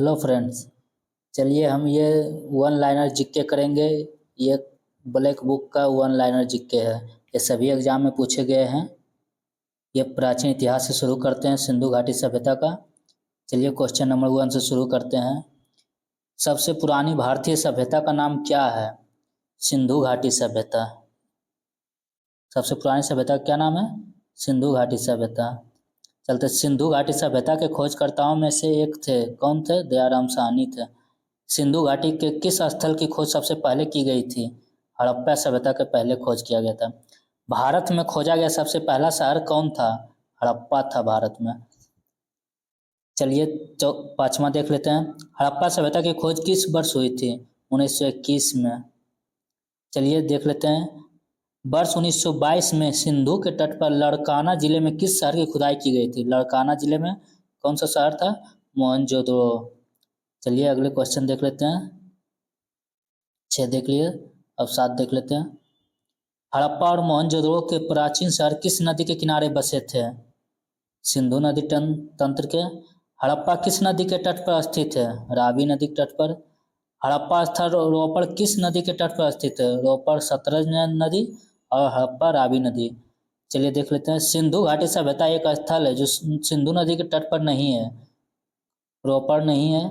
Hello friends. चलिए हम ये वन लाइनर जीके करेंगे। ये ब्लैक बुक का वन लाइनर जीके है। ये सभी एग्जाम में पूछे गए हैं। ये प्राचीन इतिहास से शुरू करते हैं, सिंधु घाटी सभ्यता का। चलिए क्वेश्चन नंबर 1 से शुरू करते हैं। सबसे पुरानी भारतीय सभ्यता का नाम क्या है? सिंधु घाटी सभ्यता। सबसे पुरानी सभ्यता का क्या नाम है? सिंधु घाटी सभ्यता। चलते सिंधु घाटी सभ्यता के खोजकर्ताओं में से एक थे, कौन थे? दयाराम साहनी थे। सिंधु घाटी के किस स्थल की खोज सबसे पहले की गई थी? हड़प्पा सभ्यता के पहले खोज किया गया था। भारत में खोजा गया सबसे पहला शहर कौन था? हड़प्पा था भारत में। चलिए तो पांचवा देख लेते हैं। हड़प्पा सभ्यता की खोज किस वर्ष हुई थी? 1921 में। चलिए देख लेते हैं। वर्ष 1922 में सिंधु के तट पर लड़काना जिले में किस शहर की खुदाई की गई थी? लड़काना जिले में कौन सा शहर था? मोहनजोदड़ो। चलिए अगले क्वेश्चन देख लेते हैं। 6 देख लिए, अब 7 देख लेते हैं। हड़प्पा और मोहनजोदड़ो के प्राचीन शहर किस नदी के किनारे बसे थे? सिंधु नदी तंत्र के। हड़प्पा किस नदी के तट पर स्थित है? रावी नदी के तट पर। हड़प्पा स्थल रोपड़ किस नदी के तट पर स्थित है? रोपड़ सतलज नदी और हड़प्पा रावी नदी। चलिए देख लेते हैं। सिंधु घाटी सभ्यता एक स्थल है जो सिंधु नदी के तट पर नहीं है, रोपड़ नहीं है।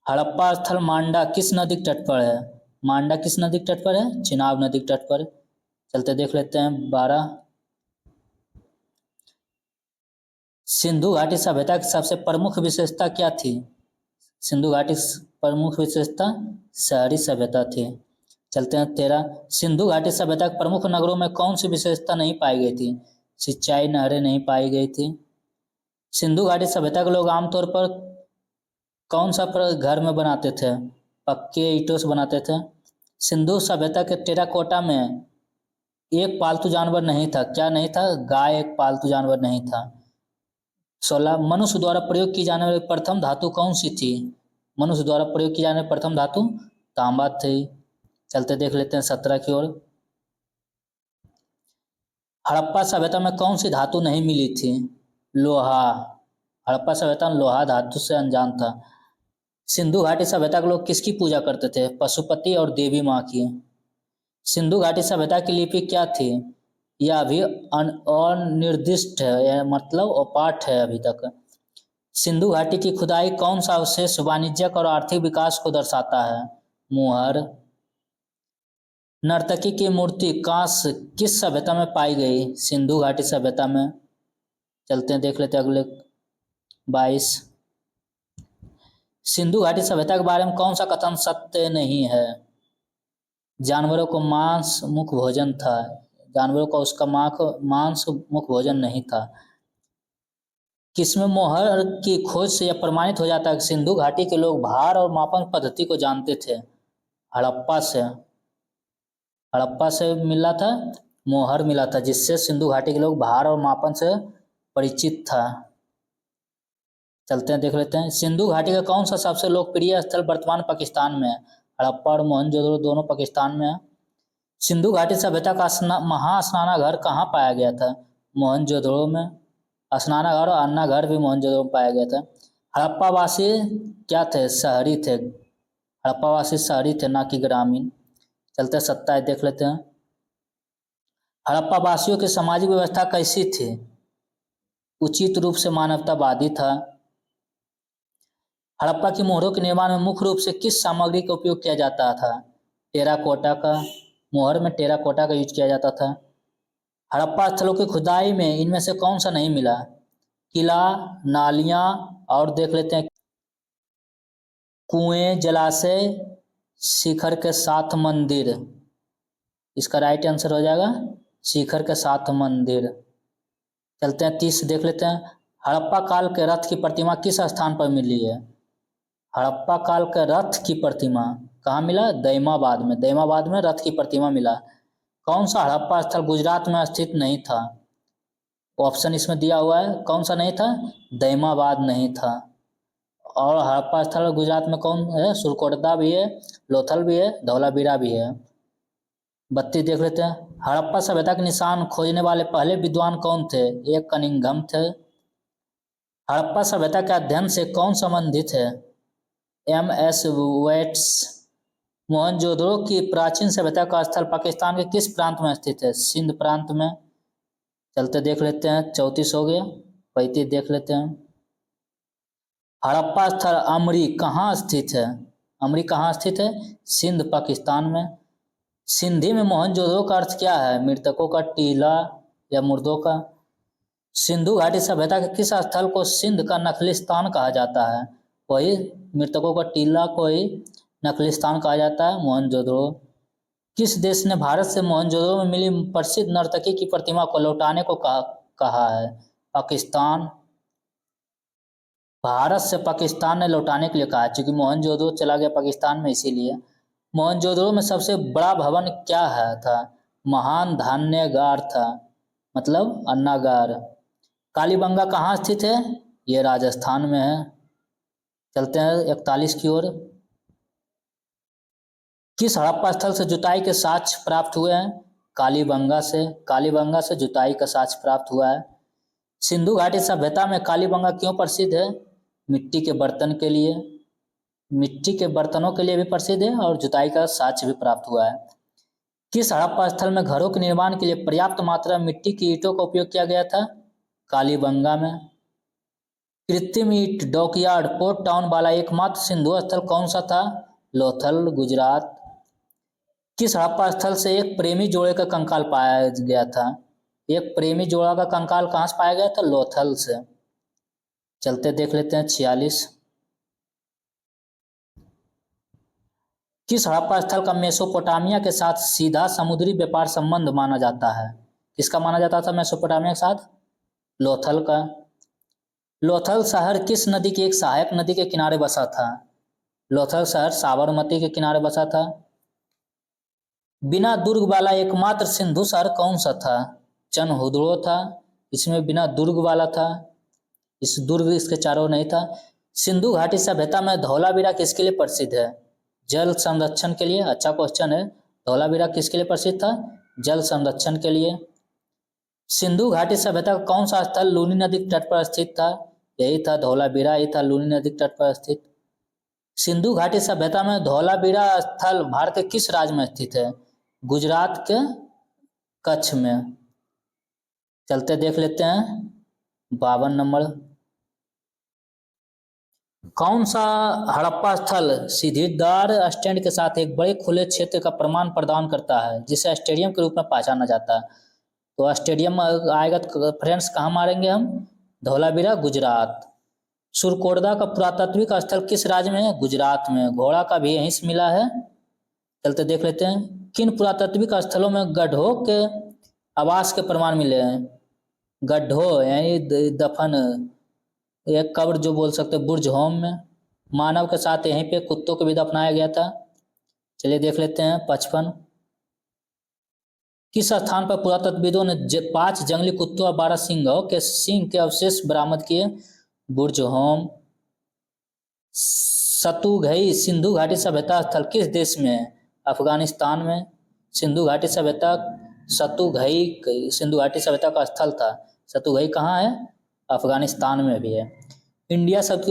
हड़प्पा स्थल मांडा किस नदी के तट पर है? मांडा किस नदी के तट पर है? चिनाब नदी के तट पर। चलते देख लेते हैं 12। सिंधु घाटी सभ्यता की सबसे प्रमुख विशेषता क्या थी? सिंधु घाटी प्रमुख विशेषता शहरी सभ्यता थी। चलते हैं 13। सिंधु घाटी सभ्यता के प्रमुख नगरों में कौन सी विशेषता नहीं पाई गई थी? सिंचाई नहरें नहीं पाई गई थी। सिंधु घाटी सभ्यता के लोग आमतौर पर कौन सा घर में बनाते थे? पक्के ईंटों से बनाते थे। सिंधु सभ्यता के टेराकोटा में एक पालतू जानवर नहीं था, क्या नहीं था? गाय एक पालतू जानवर नहीं था। 16। मनुष्य द्वारा प्रयोग की जाने वाली प्रथम धातु कौन सी थी? मनुष्य द्वारा प्रयोग की जाने वाली प्रथम धातु तांबा थी। चलते देख लेते हैं 17 की ओर। हड़प्पा सभ्यता में कौन सी धातु नहीं मिली थी? लोहा। हड़प्पा सभ्यता में लोहा धातु से अनजान था। सिंधु घाटी सभ्यता के लोग किसकी पूजा करते थे? पशुपति और देवी माँ की। सिंधु घाटी सभ्यता की लिपि क्या थी? यह अभी अनिर्दिष्ट है, यह मतलब अपाठ है अभी तक। सिंधु घाटी की खुदाई कौन सा अवशेष वाणिज्यिक और आर्थिक विकास को दर्शाता है? मुहर। नर्तकी की मूर्ति कांस्य किस सभ्यता में पाई गई? सिंधु घाटी सभ्यता में। चलते हैं देख लेते हैं अगले 22। सिंधु घाटी सभ्यता के बारे में कौन सा कथन सत्य नहीं है? जानवरों को मांस मुख्य भोजन था। जानवरों का उसका मांस मुख्य भोजन नहीं था। किसमें मोहर की खोज से यह प्रमाणित हो जाता है कि सिंधु घाटी के लोग भार और मापन पद्धति को जानते थे? हड़प्पा से। हड़प्पा से मिला था, मोहर मिला था, जिससे सिंधु घाटी के लोग भार और मापन से परिचित था। चलते हैं देख लेते हैं। सिंधु घाटी का कौन सा सबसे लोकप्रिय स्थल वर्तमान पाकिस्तान में है? हड़प्पा और मोहनजोदड़ो दोनों पाकिस्तान में है। सिंधु घाटी सभ्यता का महास्नानाघर कहाँ पाया गया था? मोहनजोदड़ो में। स्नानाघर और अन्नाघर भी मोहनजोदड़ो में पाया गया था। हड़प्पावासी क्या थे? शहरी थे। हड़प्पावासी शहरी थे, ना कि ग्रामीण। चलते 27 देख लेते हैं। हड़प्पावासियों की सामाजिक व्यवस्था कैसी थी? उचित रूप से मानवतावादी था। हड़प्पा की मोहरों के निर्माण में मुख्य रूप से किस सामग्री का उपयोग किया जाता था? टेराकोटा का। मोहर में टेराकोटा का यूज किया जाता था। हड़प्पा स्थलों की खुदाई में इनमें से कौन सा नहीं मिला? किला, नालियां और देख लेते हैं कुएं, जलाशय, शिखर के साथ मंदिर। इसका राइट आंसर हो जाएगा शिखर के साथ मंदिर। चलते हैं 30 देख लेते हैं। हड़प्पा काल के रथ की प्रतिमा किस स्थान पर मिली है? हड़प्पा काल के रथ की प्रतिमा कहाँ मिला? दैमाबाद में। दैमाबाद में रथ की प्रतिमा मिला। कौन सा हड़प्पा स्थल गुजरात में स्थित नहीं था? ऑप्शन इसमें दिया हुआ है, कौन सा नहीं था? दैमाबाद नहीं था। और हड़प्पा स्थल गुजरात में कौन है? सुरकोटदा भी है, लोथल भी है, धौलावीरा भी है। 32 देख लेते हैं। हड़प्पा सभ्यता के निशान खोजने वाले पहले विद्वान कौन थे? एक कनिंघम थे। हड़प्पा सभ्यता के अध्ययन से कौन संबंधित है? MS weights. मोहनजोदड़ो की प्राचीन सभ्यता का स्थल पाकिस्तान के किस प्रांत में स्थित है? सिंध प्रांत में। चलते देख लेते हैं, 34 हो गया। 35 देख लेते हैं। हड़प्पा स्थल अमरी कहाँ स्थित है? अमरी कहाँ स्थित है? सिंध पाकिस्तान में। सिंधी में मोहनजोदड़ो का अर्थ क्या है? मृतकों का टीला या मुर्दों का? सिंधु घाटी सभ्यता के किस स्थल को सिंध का नखलिस्तान कहा जाता है? वही मृतकों का टीला को ही नखलिस्तान कहा जाता है, मोहनजोदड़ो। किस देश ने भारत से मोहनजोदड़ो में मिली प्रसिद्ध नर्तकी की प्रतिमा को लौटाने को कहा है? पाकिस्तान। भारत से पाकिस्तान ने लौटाने के लिए कहा, क्योंकि मोहनजोदड़ो चला गया पाकिस्तान में, इसीलिए। मोहनजोदड़ो में सबसे बड़ा भवन क्या है था? महान धान्यगार था, मतलब अन्नागार। कालीबंगा कहाँ स्थित है? ये राजस्थान में है। चलते हैं 41 की ओर। किस हड़प्पा स्थल से जुताई के साक्ष्य प्राप्त हुए हैं? कालीबंगा से। कालीबंगा से जुताई का साक्ष्य प्राप्त हुआ है। सिंधु घाटी सभ्यता में कालीबंगा क्यों प्रसिद्ध है? मिट्टी के बर्तन के लिए, मिट्टी के बर्तनों के लिए भी प्रसिद्ध है और जुताई का साक्ष्य भी प्राप्त हुआ है। किस हड़प्पा स्थल में घरों के निर्माण के लिए पर्याप्त मात्रा में मिट्टी की ईंटों का उपयोग किया गया था? कालीबंगा में। कृत्रिम ईंट डॉकयार्ड पोर्ट टाउन वाला एकमात्र सिंधु स्थल कौन सा था? लोथल, गुजरात। किस हड़प्पा स्थल से एक प्रेमी जोड़े का कंकाल पाया गया था? एक प्रेमी जोड़ा का कंकाल कहाँ से पाया गया था? लोथल से। चलते देख लेते हैं 46। किस हड़प्पा स्थल का मेसोपोटामिया के साथ सीधा समुद्री व्यापार संबंध माना जाता है? किसका माना जाता था मेसोपोटामिया के साथ? लोथल का। लोथल शहर किस नदी की एक सहायक नदी के किनारे बसा था? लोथल शहर साबरमती के किनारे बसा था। बिना दुर्ग वाला एकमात्र सिंधु शहर कौन सा था? चनहुदड़ो था, इसमें बिना दुर्ग वाला था। इस दुर्ग इसके चारों नहीं था। सिंधु घाटी सभ्यता में धौलावीरा किसके लिए प्रसिद्ध है? जल संरक्षण के लिए। अच्छा क्वेश्चन है। धौलावीरा किसके लिए प्रसिद्ध था? जल संरक्षण के लिए। सिंधु घाटी सभ्यता का कौन सा स्थल लूनी नदी के तट पर स्थित था? यही था धौलावीरा, यही था लूनी नदी के तट पर स्थित। सिंधु घाटी सभ्यता में धौलावीरा स्थल भारत के किस राज्य में स्थित है? गुजरात के कच्छ में। चलते देख लेते हैं 52 नंबर। कौन सा हड़प्पा स्थल सीढ़ीदार स्टैंड के साथ एक बड़े खुले क्षेत्र का प्रमाण प्रदान करता है, जिसे स्टेडियम के रूप में पहचाना जाता है? तो स्टेडियम आएगा तो फ्रेंड्स कहाँ मारेंगे हम? धौलावीरा, गुजरात। सुरकोटदा का पुरातात्विक स्थल किस राज्य में है? गुजरात में। घोड़ा का भी यहीं से मिला है। चलते देख लेते हैं। किन पुरातात्विक स्थलों में गड्ढों के आवास के प्रमाण मिले हैं? गड्ढों यानी दफन, एक कब्र जो बोल सकते हैं, बुर्ज होम में। मानव के साथ यहीं पे कुत्तों को भी दफनाया गया था। चलिए देख लेते हैं 55। किस स्थान पर पुरातत्वविदों ने 5 जंगली कुत्तों और 12 सिंहों के सिंह के अवशेष बरामद किए? बुर्ज होम। सतुघई सिंधु घाटी सभ्यता स्थल किस देश में है? अफगानिस्तान में। सिंधु घाटी सभ्यता सतुघई सिंधु घाटी सभ्यता का स्थल था। सतुघई कहाँ है? अफगानिस्तान में भी है। इंडिया शब्द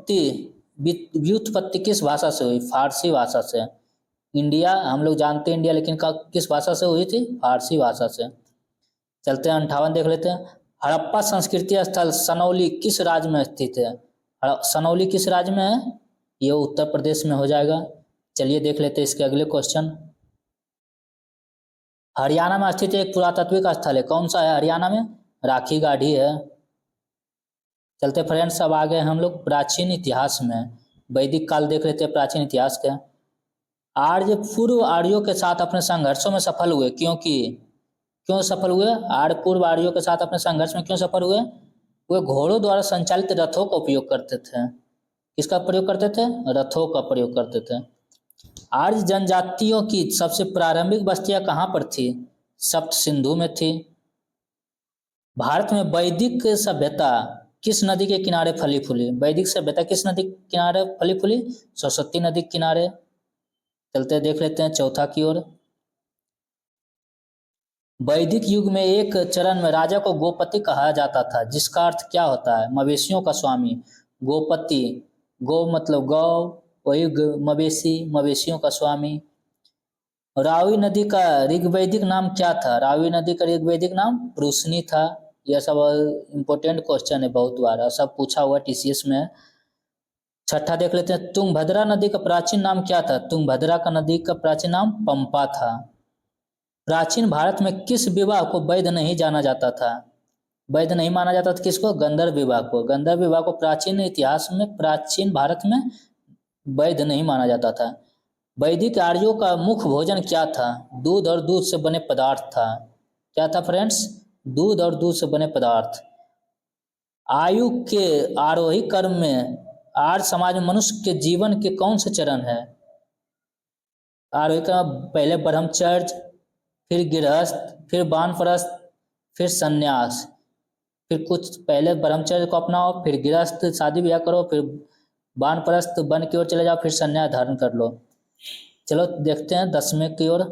की व्युत्पत्ति किस भाषा से हुई? फारसी भाषा से। इंडिया हम लोग जानते हैं इंडिया, लेकिन किस भाषा से हुई थी? फारसी भाषा से। चलते हैं 58 देख लेते हैं। हड़प्पा संस्कृति स्थल सनौली किस राज्य में स्थित है? सनौली किस राज्य में है? ये उत्तर प्रदेश में हो जाएगा। चलिए देख लेते हैं इसके अगले क्वेश्चन। हरियाणा में स्थित एक पुरातात्विक स्थल है, कौन सा है हरियाणा में? राखी गाढ़ी है। चलते फ्रेंड्स अब आ गए हम लोग प्राचीन इतिहास में। वैदिक काल देख लेते हैं प्राचीन इतिहास का। आर्य पूर्व आर्यों के साथ अपने संघर्षों में सफल हुए, क्यों सफल हुए? आर्य पूर्व आर्यों के साथ अपने संघर्ष में क्यों सफल हुए? वे घोड़ों द्वारा संचालित रथों का उपयोग करते थे। किसका प्रयोग करते थे? रथों का प्रयोग करते थे। आर्य जनजातियों की सबसे प्रारंभिक बस्तियां कहाँ पर थी? सप्त सिंधु में थी। भारत में वैदिक सभ्यता किस नदी के किनारे फली फूली? वैदिक सभ्यता किस नदी के किनारे फली फूली? सरस्वती नदी के किनारे। चलते देख लेते हैं चौथा की ओर। वैदिक युग में एक चरण में राजा को गोपति कहा जाता था, जिसका अर्थ क्या होता है? मवेशियों का स्वामी। गोपति, गो मतलब गौ, वही मवेशी, मवेशियों का स्वामी। रावी नदी का ऋग्वैदिक नाम क्या था? रावी नदी का ऋग्वैदिक नाम पृश्नी था। यह सब इम्पोर्टेंट क्वेश्चन है, बहुत बार सब पूछा हुआ टीसीएस में। छठा देख लेते हैं, तुंगभद्रा नदी का प्राचीन नाम क्या था? तुंगभद्रा का नदी का प्राचीन नाम पंपा था। प्राचीन भारत में किस विवाह को वैध नहीं जाना जाता था? वैध नहीं माना जाता था किसको? गंधर्व विवाह को। गंधर्व विवाह को प्राचीन इतिहास में, प्राचीन भारत में वैध नहीं माना जाता था। वैदिक आर्यों का मुख्य भोजन क्या था? दूध और दूध से बने पदार्थ था। क्या था फ्रेंड्स? दूध और दूध से बने पदार्थ। आयु के आरोही क्रम में आर्य समाज में मनुष्य के जीवन के कौन से चरण है? आरोही क्रम, पहले ब्रह्मचर्य, फिर गृहस्थ, फिर वानप्रस्थ, फिर संन्यास। फिर कुछ पहले ब्रह्मचर्य को अपनाओ, फिर गृहस्थ शादी ब्याह करो, फिर वानप्रस्थ वन की ओर चले जाओ, फिर संन्यास धारण कर लो। चलो देखते हैं 10वें की ओर।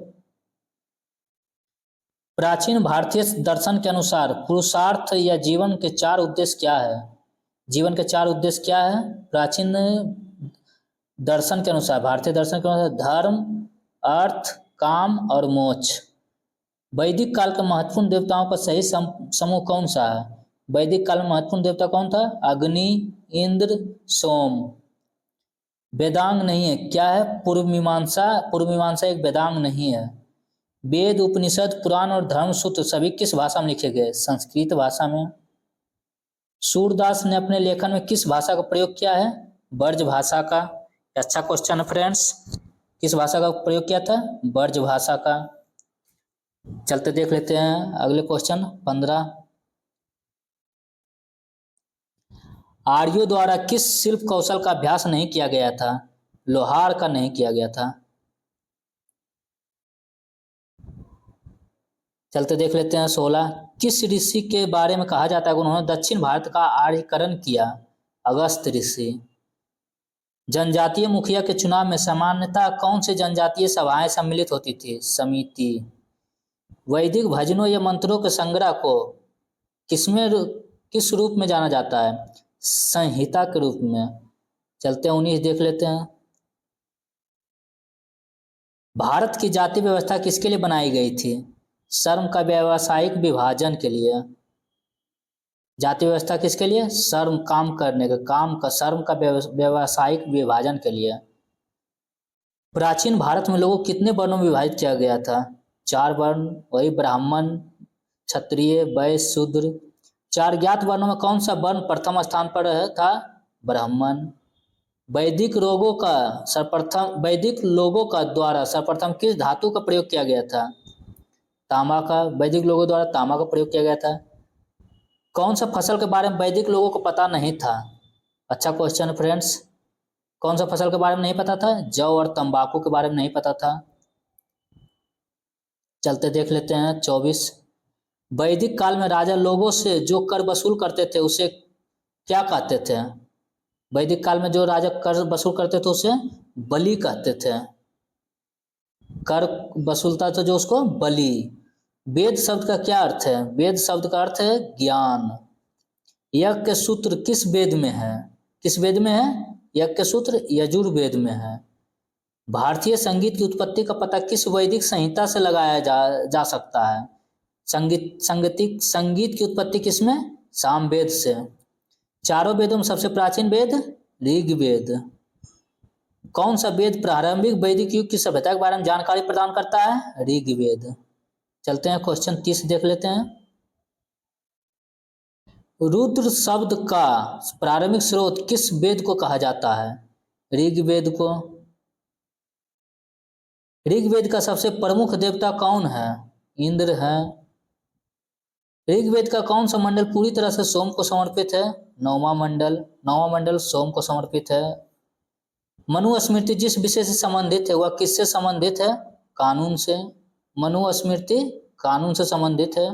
प्राचीन भारतीय दर्शन के अनुसार पुरुषार्थ या जीवन के 4 उद्देश्य क्या है? जीवन के 4 उद्देश्य क्या है? प्राचीन दर्शन के अनुसार, भारतीय दर्शन के अनुसार धर्म, अर्थ, काम और मोक्ष। वैदिक काल के महत्वपूर्ण देवताओं का सही समूह कौन सा है? वैदिक काल में महत्वपूर्ण देवता कौन था? अग्नि, इंद्र, सोम। वेदांग नहीं है, क्या है? पूर्व मीमांसा। पूर्व मीमांसा एक वेदांग नहीं है। वेद, उपनिषद, पुराण और धर्मसूत्र सभी किस भाषा में लिखे गए? संस्कृत भाषा में। सूरदास ने अपने लेखन में किस भाषा का प्रयोग किया है? ब्रज भाषा का। अच्छा क्वेश्चन है फ्रेंड्स। किस भाषा का प्रयोग किया था? ब्रज भाषा का। चलते देख लेते हैं अगले क्वेश्चन 15। आर्यों द्वारा किस शिल्प कौशल का अभ्यास नहीं किया गया था? लोहार का नहीं किया गया था। चलते देख लेते हैं 16। किस ऋषि के बारे में कहा जाता है कि उन्होंने दक्षिण भारत का आर्यीकरण किया? अगस्त ऋषि। जनजातीय मुखिया के चुनाव में सामान्यतः कौन सी जनजातीय सभाएं सम्मिलित होती थी? समिति। वैदिक भजनों या मंत्रों के संग्रह को किस रूप में जाना जाता है? संहिता के रूप में। चलते हैं 19 देख लेते हैं। भारत की जाति व्यवस्था किसके लिए बनाई गई थी? श्रम का व्यावसायिक विभाजन के लिए। जाति व्यवस्था किसके लिए? श्रम, काम करने का, काम का, श्रम का व्यावसायिक विभाजन के लिए। प्राचीन भारत में लोगों को कितने वर्णों में विभाजित किया गया था? 4 वर्ण, वही ब्राह्मण, क्षत्रिय, वैश्य, शूद्र। 4 ज्ञात वर्णों में कौन सा वर्ण प्रथम स्थान पर था? ब्राह्मण। वैदिक लोगों का द्वारा सर्वप्रथम किस धातु का प्रयोग किया गया था? तांबा का। वैदिक लोगों द्वारा तांबा का प्रयोग किया गया था। कौन सा फसल के बारे में वैदिक लोगों को पता नहीं था? अच्छा क्वेश्चन है फ्रेंड्स। कौन सा फसल के बारे में नहीं पता था? जौ और तंबाकू के बारे में नहीं पता था। चलते देख लेते हैं 24। वैदिक काल में राजा लोगों से जो कर वसूल करते थे उसे क्या कहते थे? वैदिक काल में जो राजा कर वसूल करते थे उसे बलि कहते थे। कर वसूलता था जो, उसको बलि। वेद शब्द का क्या अर्थ है? वेद शब्द का अर्थ है ज्ञान। यज्ञ के सूत्र किस वेद में है? किस वेद में है? यज्ञ के सूत्र यजुर्वेद में है। भारतीय संगीत की उत्पत्ति का पता किस वैदिक संहिता से लगाया जा सकता है? संगीत की उत्पत्ति किसमें? सामवेद से। चारों वेदों में सबसे प्राचीन वेद ऋग्वेद। कौन सा वेद प्रारंभिक वैदिक युग की सभ्यता के बारे में जानकारी प्रदान करता है? ऋग्वेद। चलते हैं क्वेश्चन 30 देख लेते हैं। रुद्र शब्द का प्रारंभिक स्रोत किस वेद को कहा जाता है? ऋग्वेद को। ऋग्वेद का सबसे प्रमुख देवता कौन है? इंद्र है। ऋग्वेद का कौन सा मंडल पूरी तरह से सोम को समर्पित है? 9वां मंडल। 9वां मंडल सोम को समर्पित है। मनुस्मृति जिस विषय से संबंधित है वह किससे संबंधित है? कानून से। मनुस्मृति कानून से संबंधित है।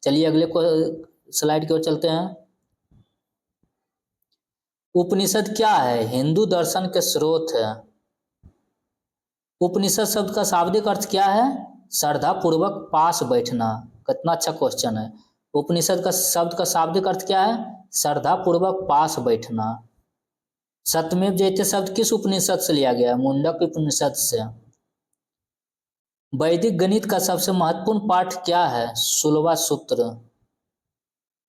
चलिए अगले स्लाइड की ओर चलते हैं। उपनिषद क्या है? हिंदू दर्शन के स्रोत है। उपनिषद शब्द का शाब्दिक अर्थ क्या है? श्रद्धा पूर्वक पास बैठना। कितना अच्छा क्वेश्चन है। उपनिषद का शब्द का शाब्दिक अर्थ क्या है? श्रद्धा पूर्वक पास बैठना। सत्यमेव जयते शब्द किस उपनिषद से लिया गया? मुंडक उपनिषद से। वैदिक गणित का सबसे महत्वपूर्ण पाठ क्या है? 16वां सूत्र।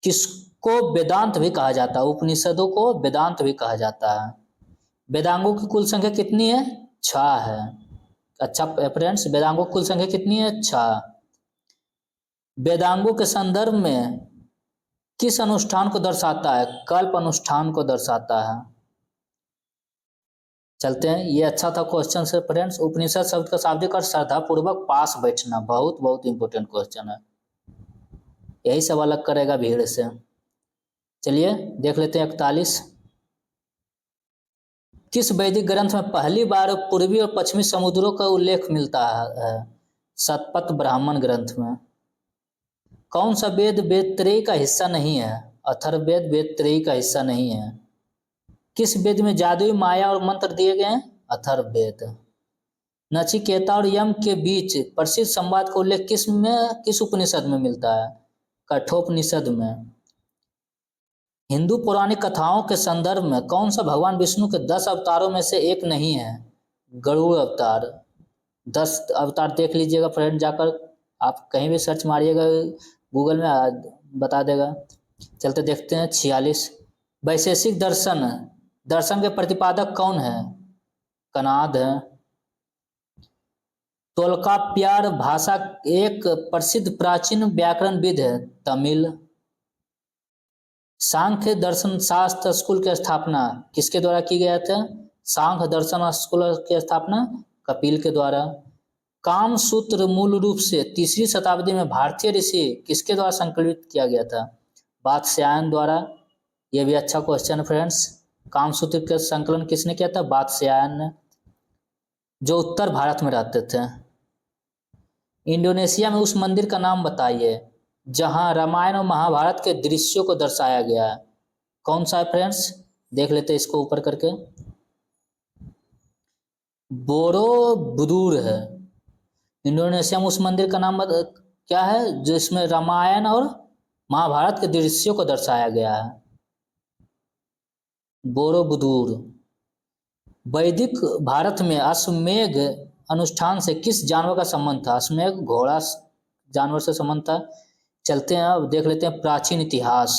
किसको वेदांत भी कहा जाता है? उपनिषदों को वेदांत भी कहा जाता है। वेदांगों की कुल संख्या कितनी है? 6 है। अच्छा फ्रेंड्स, वेदांगों की कुल संख्या कितनी है? 6। वेदांगों के संदर्भ में किस अनुष्ठान को दर्शाता है? कल्प अनुष्ठान को दर्शाता है। चलते हैं, ये अच्छा था क्वेश्चन से फ्रेंड्स। उपनिषद शब्द का शाब्दिक अर्थ श्रद्धा पूर्वक पास बैठना। बहुत बहुत इंपॉर्टेंट क्वेश्चन है, यही सब अलग करेगा भीड़ से। चलिए देख लेते हैं 41। किस वैदिक ग्रंथ में पहली बार पूर्वी और पश्चिमी समुद्रों का उल्लेख मिलता है? शतपथ ब्राह्मण ग्रंथ में। कौन सा वेद वेदत्रयी का हिस्सा नहीं है? अथर्ववेद वेदत्रयी का हिस्सा नहीं है। किस वेद में जादुई माया और मंत्र दिए गए हैं? अथर्ववेद। नचिकेता और यम के बीच प्रसिद्ध संवाद का उल्लेख किस उपनिषद में मिलता है? कठोपनिषद में। हिंदू पौराणिक कथाओं के संदर्भ में कौन सा भगवान विष्णु के 10 अवतारों में से एक नहीं है? गरुड़ अवतार। 10 अवतार देख लीजिएगा फ्रेंड, जाकर आप कहीं भी सर्च मारिएगा गूगल में बता देगा। चलते देखते हैं 46। वैशेषिक दर्शन के प्रतिपादक कौन है? कणाद है। तोल्काप्पियर भाषा एक प्रसिद्ध प्राचीन व्याकरणविद है। तमिल। सांख्य दर्शन शास्त्र स्कूल की स्थापना किसके द्वारा की गया था? सांख्य दर्शन स्कूल की स्थापना कपिल के द्वारा। काम सूत्र मूल रूप से 3री शताब्दी में भारतीय ऋषि किसके द्वारा संकलित किया गया था? वात्स्यायन द्वारा। यह भी अच्छा क्वेश्चन है फ्रेंड्स। काम सूत्र का संकलन किसने किया था? वात्स्यायन ने, जो उत्तर भारत में रहते थे। इंडोनेशिया में उस मंदिर का नाम बताइए जहां रामायण और महाभारत के दृश्यों को दर्शाया गया है। कौन सा है फ्रेंड्स? देख लेते हैं इसको ऊपर करके। बोरोबुदुर है। इंडोनेशिया में उस मंदिर का नाम क्या है जिसमें रामायण और महाभारत के दृश्यों को दर्शाया गया है? बोरोबुदुर। वैदिक भारत में अश्वमेध अनुष्ठान से किस जानवर का संबंध था? अश्वमेध घोड़ा जानवर से संबंध था। चलते हैं, अब देख लेते हैं प्राचीन इतिहास।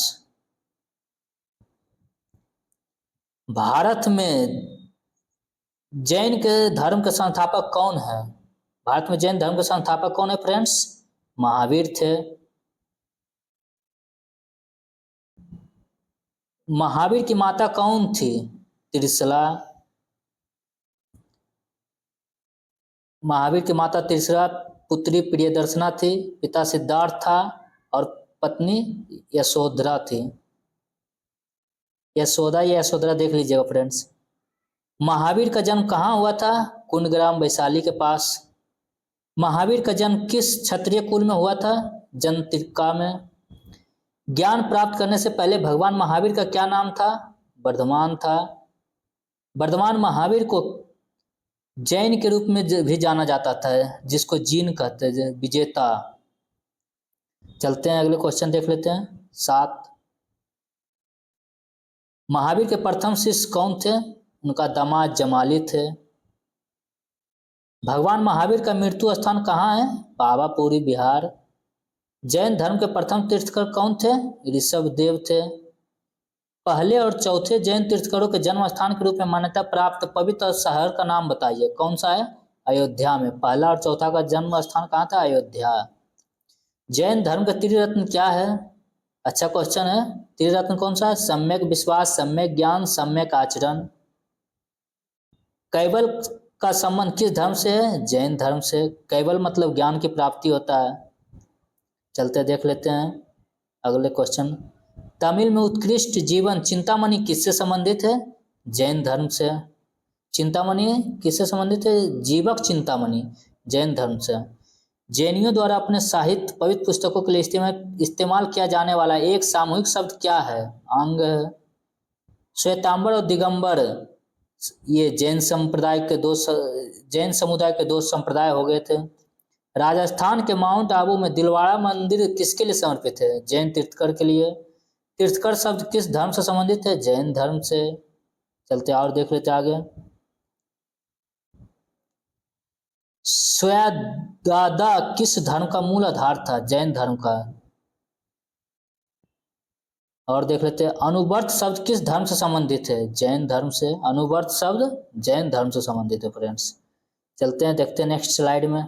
भारत में जैन के धर्म के संस्थापक कौन है? भारत में जैन धर्म के संस्थापक कौन है फ्रेंड्स? महावीर थे। महावीर की माता कौन थी? त्रिशला। महावीर की माता त्रिशला पुत्री प्रियदर्शना थी, पिता सिद्धार्थ था और पत्नी यशोधरा थी। यशोदा या यशोधरा देख लीजिएगा फ्रेंड्स। महावीर का जन्म कहाँ हुआ था? कुंडग्राम वैशाली के पास। महावीर का जन्म किस क्षत्रिय कुल में हुआ था? जनतिका में। ज्ञान प्राप्त करने से पहले भगवान महावीर का क्या नाम था? वर्धमान था। वर्धमान महावीर को जैन के रूप में भी जाना जाता था, जिसको जीन कहते हैं, विजेता। चलते हैं अगले क्वेश्चन देख लेते हैं 7। महावीर के प्रथम शिष्य कौन थे? उनका दामाद जमाली थे। भगवान महावीर का मृत्यु स्थान कहाँ है? पावापुरी बिहार। जैन धर्म के प्रथम तीर्थकर कौन थे? ऋषभदेव थे। पहले और चौथे जैन तीर्थकरों के जन्म स्थान के रूप में मान्यता प्राप्त पवित्र शहर का नाम बताइए। कौन सा है? अयोध्या में। पहला और चौथा का जन्म स्थान कहाँ था? अयोध्या। जैन धर्म का त्रिरत्न क्या है? अच्छा क्वेश्चन है। त्रिरत्न कौन सा है? सम्यक विश्वास, सम्यक ज्ञान, सम्यक आचरण। कैवल का संबंध किस धर्म से है? जैन धर्म से। कैवल मतलब ज्ञान की प्राप्ति होता है। चलते देख लेते हैं अगले क्वेश्चन। तमिल में उत्कृष्ट जीवन चिंतामणि किससे संबंधित है? जैन धर्म से। चिंतामणि किससे संबंधित है? जीवक चिंतामणि, जैन धर्म से। जैनियों द्वारा अपने साहित्य पवित्र पुस्तकों के लिए इस्तेमाल किया जाने वाला एक सामूहिक शब्द क्या है? अंग है। श्वेतांबर और दिगंबर ये जैन समुदाय के दो संप्रदाय हो गए थे। राजस्थान के माउंट आबू में दिलवाड़ा मंदिर किसके लिए समर्पित है? जैन तीर्थकर के लिए। तीर्थकर शब्द किस धर्म से संबंधित है? जैन धर्म से। चलते और देख लेते आगे। स्वयंदादा किस धर्म का मूल आधार था? जैन धर्म का। और देख लेते हैं अनुवर्त शब्द किस धर्म से संबंधित है? जैन धर्म से। अनुवर्त शब्द जैन धर्म से संबंधित है फ्रेंड्स। चलते हैं देखते हैं नेक्स्ट स्लाइड में।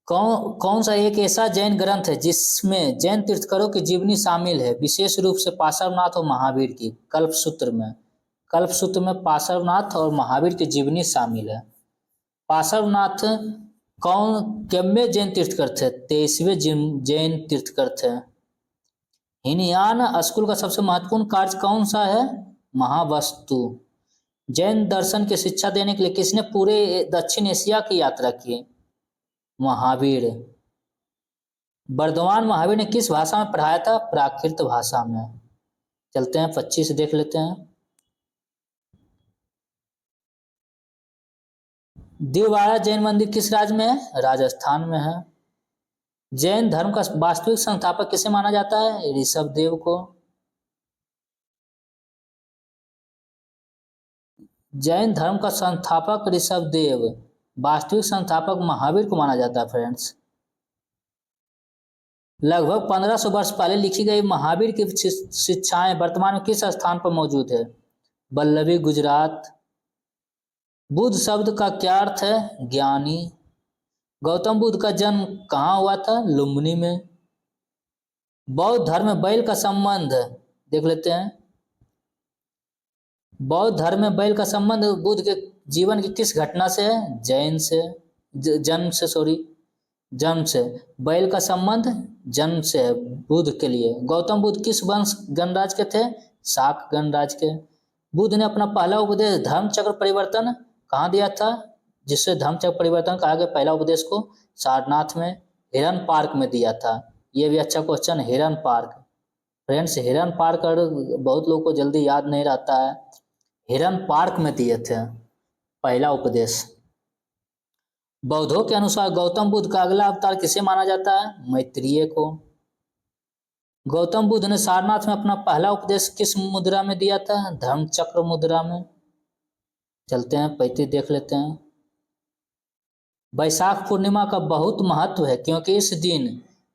कौन सा एक ऐसा जैन ग्रंथ है जिसमें जैन तीर्थंकरों की जीवनी शामिल है, विशेष रूप से पार्श्वनाथ और महावीर की? कल्पसूत्र में। कल्पसूत्र में पार्श्वनाथ और महावीर की जीवनी शामिल है। पार्श्वनाथ कौन कितवें जैन तीर्थंकर थे? 23वें जैन तीर्थंकर थे। हीनयान स्कूल का सबसे महत्वपूर्ण कार्य कौन सा है? महावस्तु। जैन दर्शन की शिक्षा देने के लिए किसने पूरे दक्षिण एशिया की यात्रा की? महावीर। बर्धमान महावीर ने किस भाषा में पढ़ाया था? प्राकृत भाषा में। चलते हैं 25 देख लेते हैं। दिलवाड़ा जैन मंदिर किस राज्य में है? राजस्थान में है। जैन धर्म का वास्तविक संस्थापक किसे माना जाता है? ऋषभदेव को। जैन धर्म का संस्थापक ऋषभदेव, वास्तविक संस्थापक महावीर को माना जाता है फ्रेंड्स। लगभग 1500 वर्ष पहले लिखी गई महावीर की शिक्षाएं वर्तमान में किस स्थान पर मौजूद है? वल्लभी, गुजरात। बुद्ध शब्द का क्या अर्थ है? ज्ञानी। गौतम बुद्ध का जन्म कहाँ हुआ था? लुम्बिनी में। बौद्ध धर्म में बैल का संबंध देख लेते हैं। बौद्ध धर्म में बैल का संबंध बुद्ध के जीवन की किस घटना से है? जैन से। जन्म से, सॉरी, जन्म से। बैल का संबंध जन्म से है बुद्ध के लिए। गौतम बुद्ध किस वंश गणराज के थे? शाक गणराज के। बुद्ध ने अपना पहला उपदेश धर्मचक्र परिवर्तन कहाँ दिया था, जिससे धर्मचक्र परिवर्तन कहा गया? पहला उपदेश को सारनाथ में हिरन पार्क में दिया था। ये भी अच्छा क्वेश्चन, हिरन पार्क। फ्रेंड्स हिरन पार्क बहुत लोगों को जल्दी याद नहीं रहता है। हिरन पार्क में दिए थे पहला उपदेश। बौद्धों के अनुसार गौतम बुद्ध का अगला अवतार किसे माना जाता है? मैत्रेय को। गौतम बुद्ध ने सारनाथ में अपना पहला उपदेश किस मुद्रा में दिया था? धर्मचक्र मुद्रा में। चलते हैं 35 देख लेते हैं। वैशाख पूर्णिमा का बहुत महत्व है क्योंकि इस दिन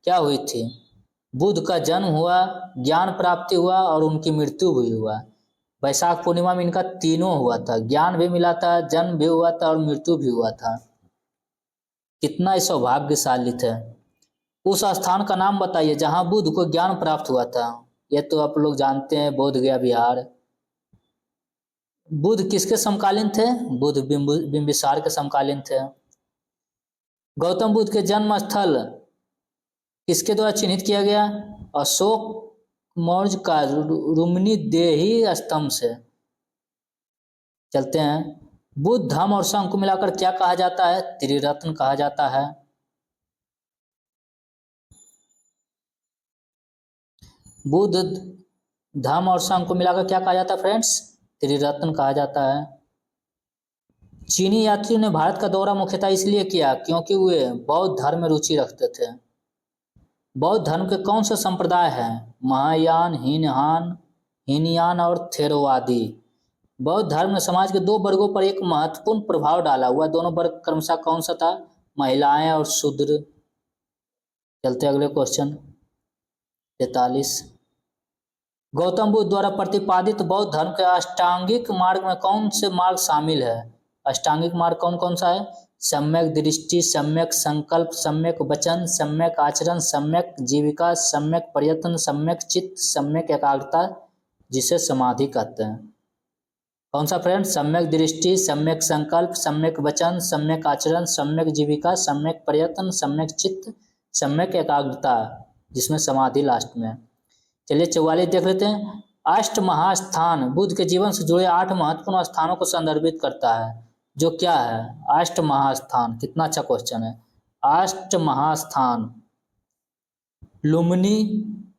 क्या हुई थी? बुद्ध का जन्म हुआ, ज्ञान प्राप्ति हुआ और उनकी मृत्यु भी हुआ। वैशाख पूर्णिमा में इनका तीनों हुआ था, ज्ञान भी मिला था, जन्म भी हुआ था और मृत्यु भी हुआ था। कितना सौभाग्यशाली थे। उस स्थान का नाम बताइए जहां बुद्ध को ज्ञान प्राप्त हुआ था। यह तो आप लोग जानते हैं, बोध गया बिहार। बुद्ध किसके समकालीन थे? बुद्ध बिंबिसार के समकालीन थे। गौतम बुद्ध के जन्म स्थल किसके द्वारा चिन्हित किया गया? अशोक मौर्य का रुक्मिणी देही स्तंभ से। चलते हैं। बुद्ध, धम्म और संघ को मिलाकर क्या कहा जाता है? त्रिरत्न कहा जाता है। बुद्ध, धम्म और संघ को मिलाकर क्या कहा जाता है फ्रेंड्स? त्रिरत्न कहा जाता है। चीनी यात्रियों ने भारत का दौरा मुख्यतः इसलिए किया क्योंकि वे बौद्ध धर्म में रुचि रखते थे। बौद्ध धर्म के कौन से संप्रदाय हैं? महायान, हीनयान और थेरवादी। बौद्ध धर्म ने समाज के दो वर्गों पर एक महत्वपूर्ण प्रभाव डाला हुआ। दोनों वर्ग क्रमशः कौन सा था? महिलाएं और शूद्र। चलते अगले क्वेश्चन 43। गौतम बुद्ध द्वारा प्रतिपादित बौद्ध धर्म के अष्टांगिक मार्ग में कौन से मार्ग शामिल है? अष्टांगिक मार्ग कौन कौन सा है? सम्यक दृष्टि, सम्यक संकल्प, सम्यक वचन, सम्यक आचरण, सम्यक जीविका, सम्यक प्रयत्न, सम्यक चित्त, सम्यक एकाग्रता, जिसे समाधि कहते हैं। कौन सा फ्रेंड? सम्यक दृष्टि, सम्यक संकल्प, सम्यक वचन, सम्यक आचरण, सम्यक जीविका, सम्यक प्रयत्न, सम्यक चित्त, सम्यक एकाग्रता, जिसमें समाधि लास्ट में। चलिए 44 देख लेते हैं। अष्ट महास्थान बुद्ध के जीवन से जुड़े 8 महत्वपूर्ण स्थानों को संदर्भित करता है, जो क्या है? अष्ट महास्थान। कितना अच्छा क्वेश्चन है। अष्ट महास्थान: लुम्बिनी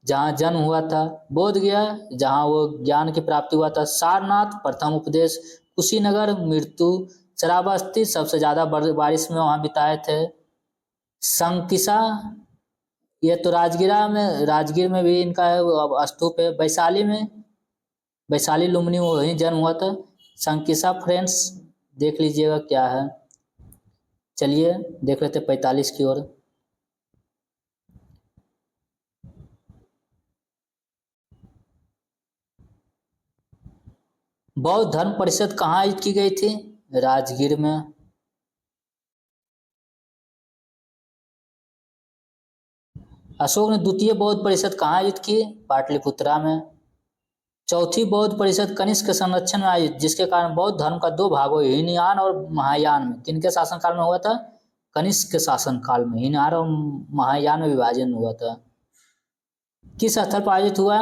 जहाँ जन्म हुआ था, बोध गया जहाँ वो ज्ञान की प्राप्ति हुआ था, सारनाथ प्रथम उपदेश, कुशीनगर मृत्यु, श्रावस्ती सबसे ज्यादा बारिश में वहां बिताए थे, संकिसा ये तो राजगीर में भी इनका स्तूप है, वैशाली में वैशाली लुम्बिनी वहीं जन्म हुआ था। संकिसा फ्रेंड्स देख लीजिएगा क्या है। चलिए देख लेते 45 की ओर। बौद्ध धर्म परिषद कहाँ आयोजित की गई थी? राजगीर में। अशोक ने द्वितीय बौद्ध परिषद कहाँ आयोजित की? पाटलिपुत्रा में। चौथी बौद्ध परिषद कनिष्क के संरक्षण में आयोजित, जिसके कारण बौद्ध धर्म का दो भागों हीनयान और महायान में, किनके शासनकाल में हुआ था? कनिष्क के शासनकाल में हीनयान और महायान में विभाजन हुआ था। किस स्थल पर आयोजित हुआ?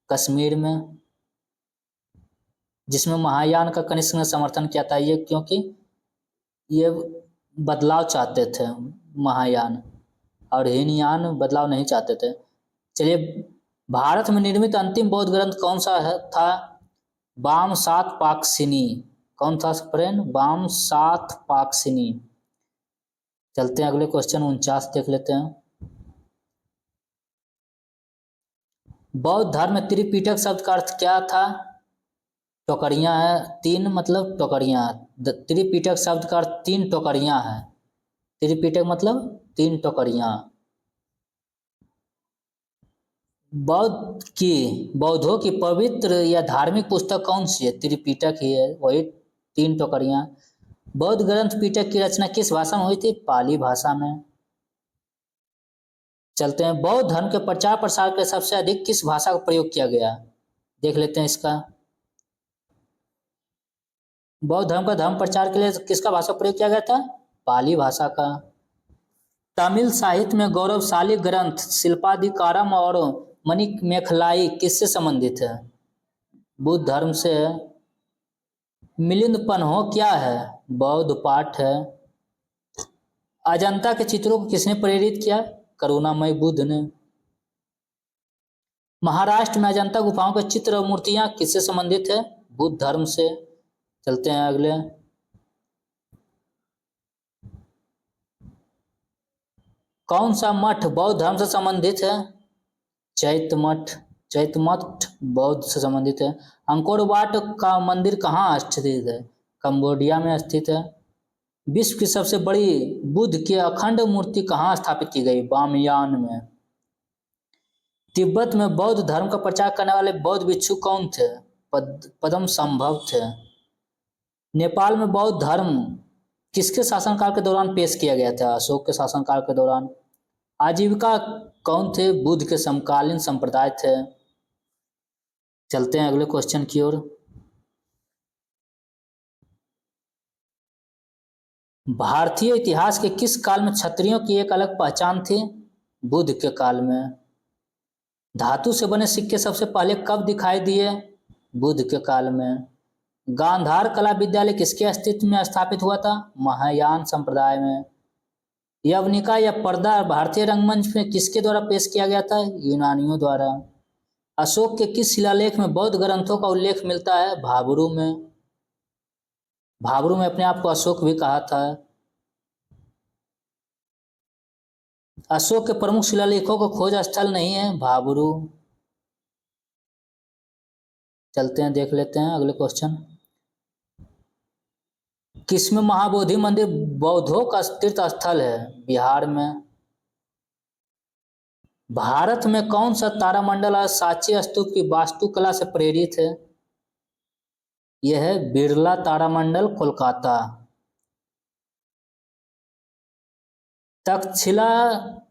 कश्मीर में। जिसमें महायान का कनिष्क ने समर्थन किया था, ये क्योंकि ये बदलाव चाहते थे महायान, और हीनयान बदलाव नहीं चाहते थे। चलिए, भारत में निर्मित अंतिम बौद्ध ग्रंथ कौन सा था? वामसात पाकसिनी। कौन था फ्रेंड? वामसात पाकसिनी। चलते हैं अगले क्वेश्चन 49 देख लेते हैं। बौद्ध धर्म में त्रिपिटक शब्द का अर्थ क्या था? टोकरियां है, तीन मतलब टोकरियां। त्रिपिटक शब्द का अर्थ तीन टोकरियां है। त्रिपिटक मतलब तीन टोकरियां। बौद्धों की पवित्र या धार्मिक पुस्तक कौन सी है? त्रिपिटक ही है, वही तीन टोकरियां। बौद्ध ग्रंथ पिटक की रचना किस भाषा में हुई थी? पाली भाषा में। चलते हैं, बौद्ध धर्म के प्रचार प्रसार के सबसे अधिक किस भाषा का प्रयोग किया गया? देख लेते हैं इसका। बौद्ध धर्म का धर्म प्रचार के लिए किसका भाषा प्रयोग किया गया था? पाली भाषा का। तमिल साहित्य में गौरवशाली ग्रंथ शिल्पाधिकारम और मणिमेखलाई किससे संबंधित है? बुद्ध धर्म से। मिलिंद हो क्या है? बौद्ध पाठ है। अजंता के चित्रों को किसने प्रेरित किया? करुणामय बुद्ध ने। महाराष्ट्र में अजंता गुफाओं के चित्र और मूर्तियां किससे संबंधित है? बुद्ध धर्म से। चलते हैं अगले। कौन सा मठ बौद्ध धर्म से संबंधित है? चैत्य मठ। चैत्य मठ बौद्ध से संबंधित है। अंकोर वाट का मंदिर कहाँ स्थित है? कंबोडिया में स्थित है। विश्व की सबसे बड़ी बुद्ध की अखंड मूर्ति कहाँ स्थापित की गई? बामियान में। तिब्बत में बौद्ध धर्म का प्रचार करने वाले बौद्ध भिक्षु कौन थे? पद्म संभव थे। नेपाल में बौद्ध धर्म किसके शासनकाल के दौरान पेश किया गया था? अशोक के शासनकाल के दौरान। आजीविका कौन थे? बुद्ध के समकालीन संप्रदाय थे। चलते हैं अगले क्वेश्चन की ओर। भारतीय इतिहास के किस काल में क्षत्रियों की एक अलग पहचान थी? बुद्ध के काल में। धातु से बने सिक्के सबसे पहले कब दिखाई दिए? बुद्ध के काल में। गांधार कला विद्यालय किसके अस्तित्व में स्थापित हुआ था? महायान संप्रदाय में। यवनिका या पर्दा भारतीय रंगमंच में किसके द्वारा पेश किया गया था? यूनानियों द्वारा। अशोक के किस शिलालेख में बौद्ध ग्रंथों का उल्लेख मिलता है? भाबरू में। भाबरू में अपने आप को अशोक भी कहा था। अशोक के प्रमुख शिलालेखों का खोज स्थल नहीं है? भाबरू। चलते हैं देख लेते हैं अगले क्वेश्चन। किसमें महाबोधि मंदिर बौद्धों का तीर्थ स्थल है? बिहार में। भारत में कौन सा तारामंडल और सांची स्तूप की वास्तुकला से प्रेरित है? यह है बिरला तारामंडल, कोलकाता। तक्षशिला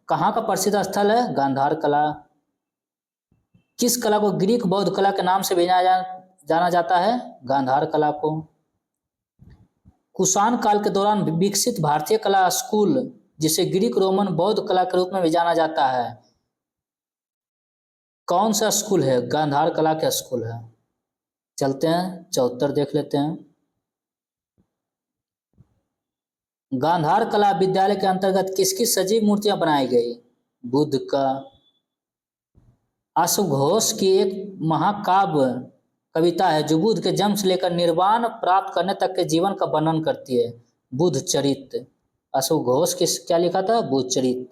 कहाँ का प्रसिद्ध स्थल है? गांधार कला। किस कला को ग्रीक बौद्ध कला के नाम से भी जाना जाता है? गांधार कला को। कुषाण काल के दौरान विकसित भारतीय कला स्कूल, जिसे ग्रीक रोमन बौद्ध कला के रूप में भी जाना जाता है, कौन सा स्कूल है? गांधार कला का स्कूल है। चलते हैं 74 देख लेते हैं। गांधार कला विद्यालय के अंतर्गत किसकी सजीव मूर्तियां बनाई गई? बुद्ध का। अश्वघोष की एक महाकाव्य कविता है जो बुद्ध के जन्म से लेकर निर्वाण प्राप्त करने तक के जीवन का वर्णन करती है, बुद्ध चरित। अश्वघोष किस क्या लिखा था? बुद्ध चरित।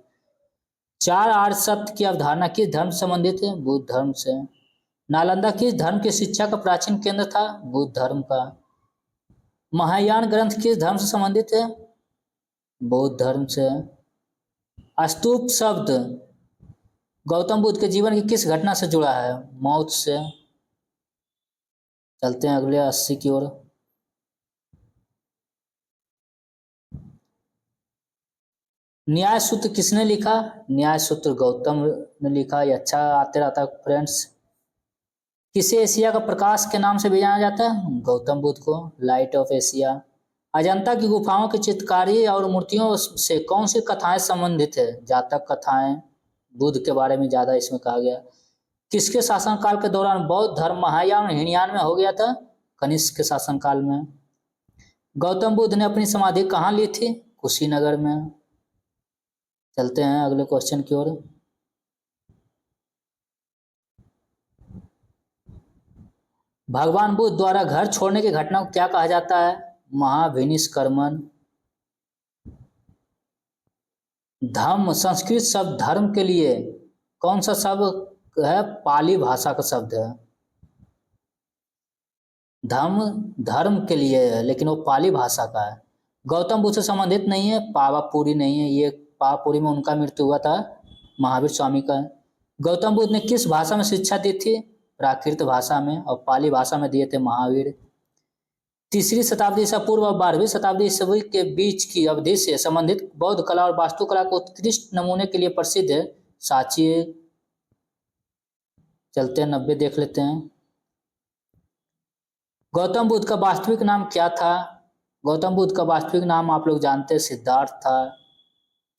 चार आर्य सत्य की अवधारणा किस धर्म से संबंधित है? बुद्ध धर्म से। नालंदा किस धर्म की शिक्षा का प्राचीन केंद्र था? बुद्ध धर्म का। महायान ग्रंथ किस धर्म से संबंधित है? बौद्ध धर्म से। स्तूप शब्द गौतम बुद्ध के जीवन की किस घटना से जुड़ा है? मौत से। चलते हैं अगले 80 की ओर। न्याय सूत्र किसने लिखा? न्याय सूत्र गौतम ने लिखा। ये अच्छा आते रहता है फ्रेंड्स। किसे एशिया का प्रकाश के नाम से भी जाना जाता है? गौतम बुद्ध को, लाइट ऑफ एशिया। अजंता की गुफाओं की चित्रकारी और मूर्तियों से कौन सी कथाएं संबंधित है? जातक कथाएं। बुद्ध के बारे में ज्यादा इसमें कहा गया। किसके शासनकाल के दौरान बौद्ध धर्म महायान और हीनयान में हो गया था? कनिष्क के शासनकाल में। गौतम बुद्ध ने अपनी समाधि कहाँ ली थी? कुशीनगर में। चलते हैं अगले क्वेश्चन की ओर। भगवान बुद्ध द्वारा घर छोड़ने की घटना को क्या कहा जाता है? महाविनिष्क्रमण। धम्म संस्कृत शब्द धर्म के लिए कौन सा शब्द है? पाली भाषा का शब्द है। धम्म धर्म के लिए है लेकिन वो पाली भाषा का है। गौतम बुद्ध से संबंधित नहीं है, पावापुरी नहीं है, ये पावापुरी में उनका मृत्यु हुआ था, महावीर स्वामी का है। गौतम बुद्ध ने किस भाषा में शिक्षा दी थी? प्राकृत भाषा में, और पाली भाषा में दिए थे महावीर। तीसरी शताब्दी ईसा पूर्व और 12वीं शताब्दी ईसा के बीच की अवधि से संबंधित बौद्ध कला और वास्तुकला के उत्कृष्ट नमूने के लिए प्रसिद्ध है सांची। चलते हैं 90 देख लेते हैं। गौतम बुद्ध का वास्तविक नाम क्या था? गौतम बुद्ध का वास्तविक नाम आप लोग जानते हैं, सिद्धार्थ था।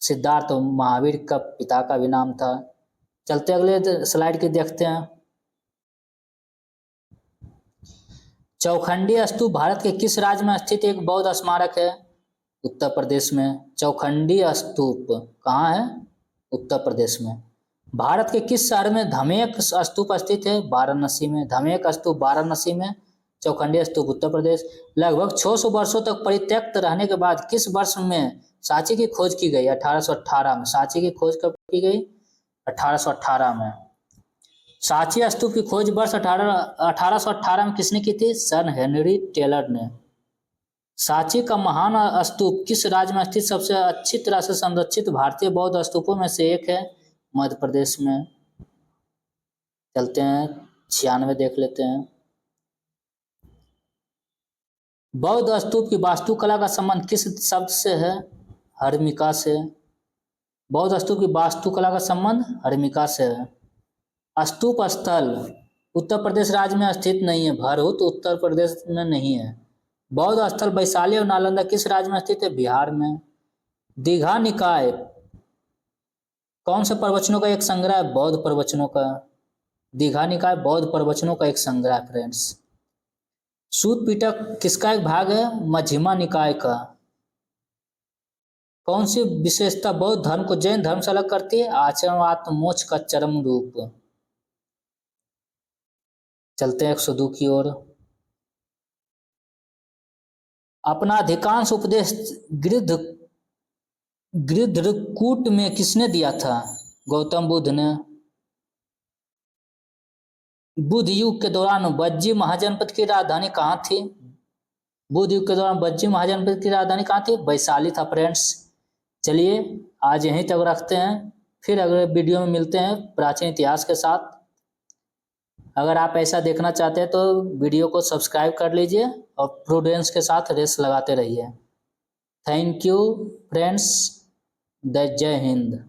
सिद्धार्थ महावीर का पिता का भी नाम था। चलते अगले स्लाइड के देखते हैं। चौखंडी स्तूप भारत के किस राज्य में स्थित एक बौद्ध स्मारक है? उत्तर प्रदेश में। चौखंडी स्तूप कहाँ है? उत्तर प्रदेश में। भारत के किस शहर में धमेक स्तूप स्थित है? वाराणसी में। धमेक स्तूप वाराणसी में, चौखंडी स्तूप उत्तर प्रदेश। लगभग 600 वर्षों तक परित्यक्त रहने के बाद किस वर्ष में सांची की खोज की गई? 1818 में। सांची की खोज कब की गई? 1818 में। सांची स्तूप की खोज वर्ष 1818 में किसने की थी? सर हेनरी टेलर ने। सांची का महान स्तूप किस राज्य में स्थित सबसे अच्छी तरह से संरक्षित भारतीय बौद्ध स्तूपों में से एक है? मध्य प्रदेश में। चलते हैं 96 देख लेते हैं। बौद्ध स्तूप की वास्तुकला का संबंध किस शब्द से है? हर्मिका से। बौद्ध स्तूप की वास्तुकला का संबंध हर्मिका से है। स्तूप स्थल उत्तर प्रदेश राज्य में स्थित नहीं है, भरहुत उत्तर प्रदेश में नहीं है। बौद्ध स्थल वैशाली और नालंदा किस राज्य में स्थित है? बिहार में। दीघा निकाय कौन से प्रवचनों का एक संग्रह है? बौद्ध प्रवचनों का। दीघा निकाय बौद्ध प्रवचनों का एक संग्रह है फ्रेंड्स। सूत पिटक किसका एक भाग है? मध्यमा निकाय का। कौन सी विशेषता बौद्ध धर्म को जैन धर्म से अलग करती है? आचरण मोक्ष का चरम रूप। चलते हैं 102 की ओर। अपना अधिकांश उपदेश गृध्रकूट में किसने दिया था? गौतम बुद्ध ने। बुद्ध युग के दौरान बज्जी महाजनपद की राजधानी कहाँ थी? बुद्ध युग के दौरान बज्जी महाजनपद की राजधानी कहाँ थी? वैशाली था फ्रेंड्स। चलिए आज यहीं तक रखते हैं, फिर अगले वीडियो में मिलते हैं प्राचीन इतिहास के साथ। अगर आप ऐसा देखना चाहते हैं तो वीडियो को सब्सक्राइब कर लीजिए और प्रूडेंस के साथ रेस लगाते रहिए। Thank you friends. जय हिंद।